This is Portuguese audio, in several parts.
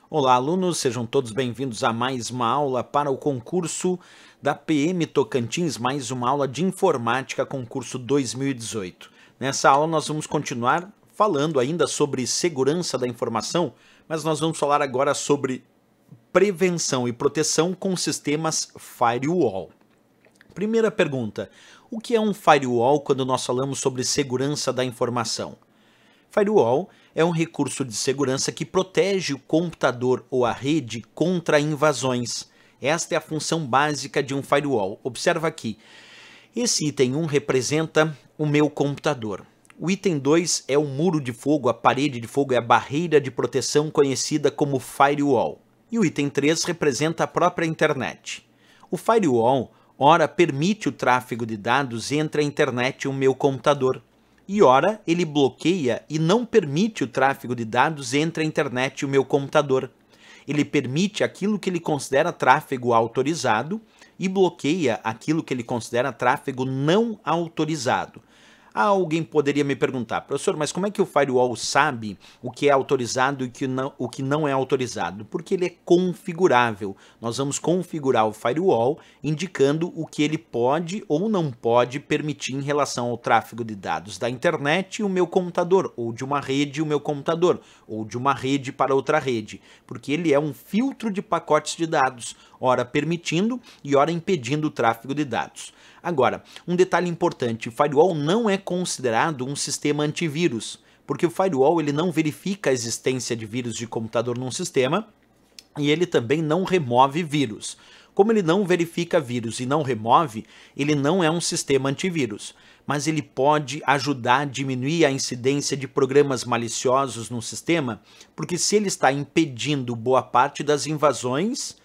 Olá, alunos, sejam todos bem-vindos a mais uma aula para o concurso da PM Tocantins, mais uma aula de informática, concurso 2018. Nessa aula nós vamos continuar falando ainda sobre segurança da informação, mas nós vamos falar agora sobre prevenção e proteção com sistemas firewall. Primeira pergunta: o que é um firewall quando nós falamos sobre segurança da informação? Firewall é um recurso de segurança que protege o computador ou a rede contra invasões. Esta é a função básica de um firewall. Observa aqui. Esse item 1 representa o meu computador. O item 2 é o muro de fogo, a parede de fogo, é a barreira de proteção conhecida como firewall. E o item 3 representa a própria internet. O firewall, ora, permite o tráfego de dados entre a internet e o meu computador. E ora, ele bloqueia e não permite o tráfego de dados entre a internet e o meu computador. Ele permite aquilo que ele considera tráfego autorizado e bloqueia aquilo que ele considera tráfego não autorizado. Alguém poderia me perguntar: professor, mas como é que o firewall sabe o que é autorizado e o que não é autorizado? Porque ele é configurável. Nós vamos configurar o firewall indicando o que ele pode ou não pode permitir em relação ao tráfego de dados da internet e o meu computador, ou de uma rede e o meu computador, ou de uma rede para outra rede, porque ele é um filtro de pacotes de dados, ora permitindo e ora impedindo o tráfego de dados. Agora, um detalhe importante: o firewall não é considerado um sistema antivírus, porque o firewall ele não verifica a existência de vírus de computador num sistema e ele também não remove vírus. Como ele não verifica vírus e não remove, ele não é um sistema antivírus, mas ele pode ajudar a diminuir a incidência de programas maliciosos no sistema, porque se ele está impedindo boa parte das invasões,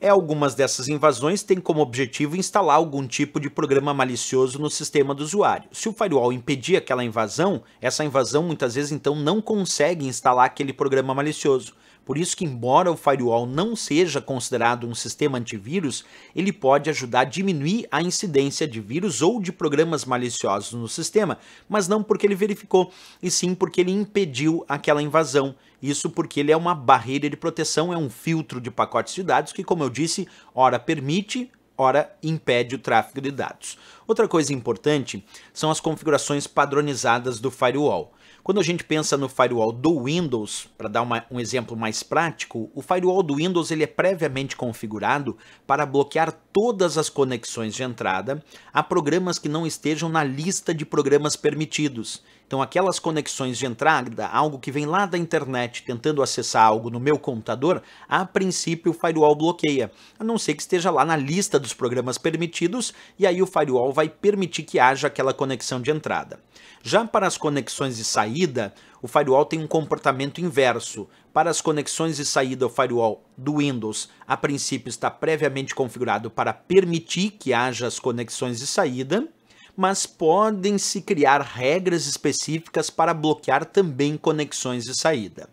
algumas dessas invasões têm como objetivo instalar algum tipo de programa malicioso no sistema do usuário. Se o firewall impedir aquela invasão, essa invasão muitas vezes então não consegue instalar aquele programa malicioso. Por isso que, embora o firewall não seja considerado um sistema antivírus, ele pode ajudar a diminuir a incidência de vírus ou de programas maliciosos no sistema, mas não porque ele verificou, e sim porque ele impediu aquela invasão. Isso porque ele é uma barreira de proteção, é um filtro de pacotes de dados que, como eu disse, ora permite, ora impede o tráfego de dados. Outra coisa importante são as configurações padronizadas do firewall. Quando a gente pensa no firewall do Windows, para dar um exemplo mais prático, o firewall do Windows ele é previamente configurado para bloquear todas as conexões de entrada a programas que não estejam na lista de programas permitidos. Então, aquelas conexões de entrada, algo que vem lá da internet tentando acessar algo no meu computador, a princípio o firewall bloqueia, a não ser que esteja lá na lista dos programas permitidos, e aí o firewall vai permitir que haja aquela conexão de entrada. Já para as conexões de saída, o firewall tem um comportamento inverso. Para as conexões de saída, o firewall do Windows, a princípio, está previamente configurado para permitir que haja as conexões de saída, mas podem-se criar regras específicas para bloquear também conexões de saída.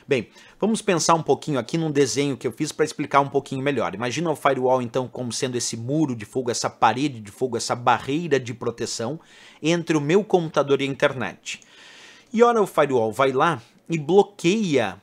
Bem, vamos pensar um pouquinho aqui num desenho que eu fiz para explicar um pouquinho melhor. Imagina o firewall então como sendo esse muro de fogo, essa parede de fogo, essa barreira de proteção entre o meu computador e a internet. E ora o firewall vai lá e bloqueia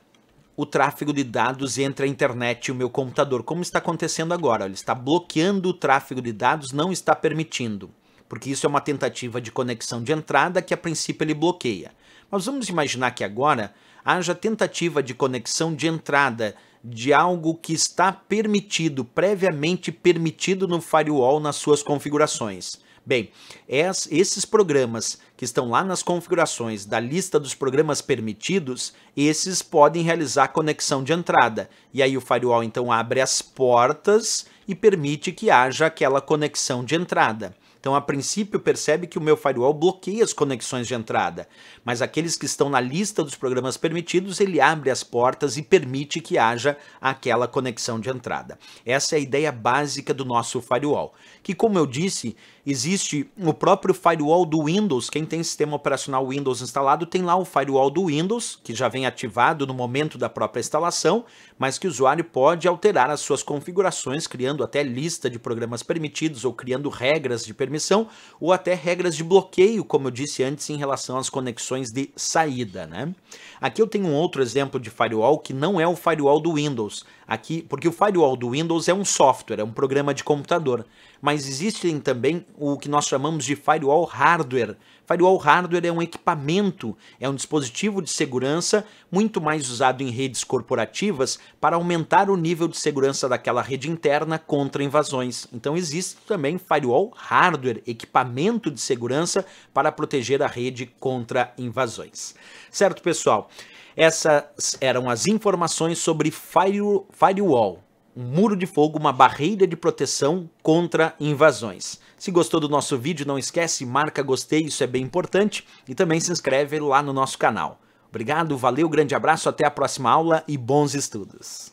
o tráfego de dados entre a internet e o meu computador, como está acontecendo agora. Ele está bloqueando o tráfego de dados, não está permitindo, porque isso é uma tentativa de conexão de entrada que a princípio ele bloqueia. Mas vamos imaginar que agora haja tentativa de conexão de entrada de algo que está permitido, previamente permitido no firewall nas suas configurações. Bem, esses programas que estão lá nas configurações da lista dos programas permitidos, esses podem realizar conexão de entrada. E aí o firewall então abre as portas e permite que haja aquela conexão de entrada. Então, a princípio, percebe que o meu firewall bloqueia as conexões de entrada, mas aqueles que estão na lista dos programas permitidos, ele abre as portas e permite que haja aquela conexão de entrada. Essa é a ideia básica do nosso firewall, que, como eu disse, existe o próprio firewall do Windows. Quem tem sistema operacional Windows instalado tem lá o firewall do Windows, que já vem ativado no momento da própria instalação, mas que o usuário pode alterar as suas configurações, criando até lista de programas permitidos ou criando regras de permissão ou até regras de bloqueio, como eu disse antes, em relação às conexões de saída, né? Aqui eu tenho um outro exemplo de firewall que não é o firewall do Windows, aqui, porque o firewall do Windows é um software, é um programa de computador, mas existem também o que nós chamamos de firewall hardware. Firewall hardware é um equipamento, é um dispositivo de segurança muito mais usado em redes corporativas para aumentar o nível de segurança daquela rede interna contra invasões. Então existe também firewall hardware, equipamento de segurança para proteger a rede contra invasões. Certo, pessoal? Essas eram as informações sobre firewall. Um muro de fogo, uma barreira de proteção contra invasões. Se gostou do nosso vídeo, não esquece, marca gostei, isso é bem importante, e também se inscreve lá no nosso canal. Obrigado, valeu, grande abraço, até a próxima aula e bons estudos!